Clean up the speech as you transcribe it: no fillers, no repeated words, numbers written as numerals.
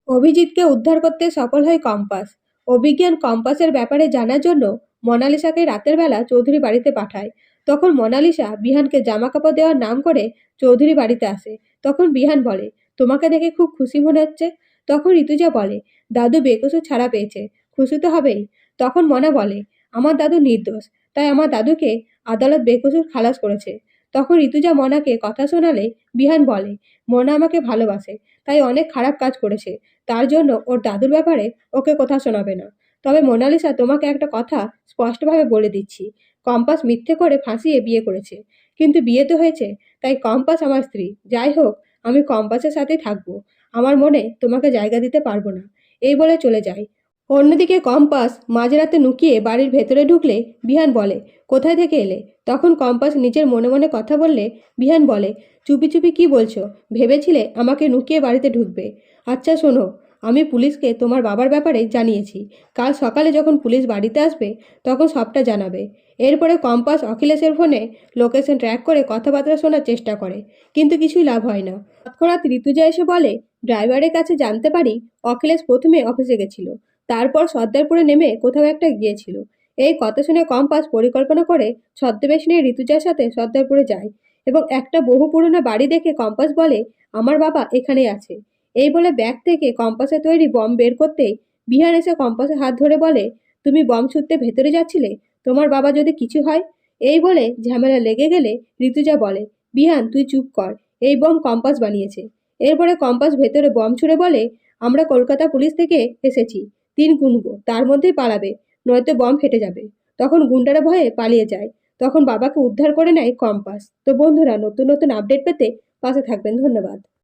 অভিজিৎকে উদ্ধার করতে সফল হয় কম্পাস। অভিজ্ঞান কম্পাসের ব্যাপারে জানার জন্য মোনালিসাকে রাতের বেলা চৌধুরী বাড়িতে পাঠায়। তখন মোনালিসা বিহানকে জামা কাপড় দেওয়ার নাম করে চৌধুরী বাড়িতে আসে। তখন বিহান বলে, তোমাকে দেখে খুব খুশি মনে হচ্ছে। তখন ঋতুজা বলে, দাদু বেকসুর ছাড়া পেয়েছে, খুশি তো হবেই। তখন মনা বলে, আমার দাদু নির্দোষ, তাই আমার দাদুকে আদালত বেকসুর খালাস করেছে। তখন ঋতুজা মনাকে কথা শোনালে বিহান বলে, মনা আমাকে ভালোবাসে, তাই অনেক খারাপ কাজ করেছে, তার জন্য ওর দাদুর ব্যাপারে ওকে কথা শোনাবে না। তবে মোনালিসা, তোমাকে একটা কথা স্পষ্টভাবে বলে দিচ্ছি, কম্পাস মিথ্যে করে ফাঁসিয়ে বিয়ে করেছে, কিন্তু বিয়ে তো হয়েছে, তাই কম্পাস আমার স্ত্রী। যাই হোক, আমি কম্পাসের সাথেই থাকবো, আমার মনে তোমাকে জায়গা দিতে পারবো না। এই বলে চলে যায়। অন্যদিকে কম্পাস মাঝরাতে লুকিয়ে বাড়ির ভেতরে ঢুকলে বিহান বলে, কোথায় থেকে এলে? তখন কম্পাস নিজের মনে মনে কথা বললে বিহান বলে, চুপি চুপি কি বলছো? ভেবেছিলে আমাকে লুকিয়ে বাড়িতে ঢুকবে? আচ্ছা শোনো, আমি পুলিশকে তোমার বাবার ব্যাপারে জানিয়েছি। কাল সকালে যখন পুলিশ বাড়িতে আসবে তখন সবটা জানাবে। এরপরে কম্পাস অখিলেশের ফোনে লোকেশন ট্র্যাক করে কথাবার্তা শোনার চেষ্টা করে, কিন্তু কিছুই লাভ হয় না। তৎক্ষণাৎ ঋতুজা এসে বলে, ড্রাইভারের কাছে জানতে পারি অখিলেশ প্রথমে অফিসে গেছিল, তারপর সর্দারপুরে নেমে কোথাও একটা গিয়েছিল। এই কথা শুনে কম্পাস পরিকল্পনা করে ছদ্মবেশ নিয়ে ঋতুজার সাথে সর্দারপুরে যায় এবং একটা বহু পুরনো বাড়ি দেখে কম্পাস বলে, আমার বাবা এখানেই আছে। এই বলে ব্যাগ থেকে কম্পাসে তৈরি বম বের করতেই বিহান এসে কম্পাসের হাত ধরে বলে, তুমি বম ছুটতে ভেতরে যাচ্ছিলে, তোমার বাবা যদি কিছু হয়। এই বলে ঝামেলা লেগে গেলে ঋতুজা বলে, বিহান তুই চুপ কর, এই বম কম্পাস বানিয়েছে। এরপরে কম্পাস ভেতরে বম ছুড়ে বলে, আমরা কলকাতা পুলিশ থেকে এসেছি, 3 গুনবো, তার মধ্যেই পালাবে, নয়তো বম ফেটে যাবে। তখন গুন্ডারা ভয়ে পালিয়ে যায়। তখন বাবাকে উদ্ধার করে নেয় কম্পাস। তো বন্ধুরা, নতুন নতুন আপডেট পেতে পাশে থাকবেন। ধন্যবাদ।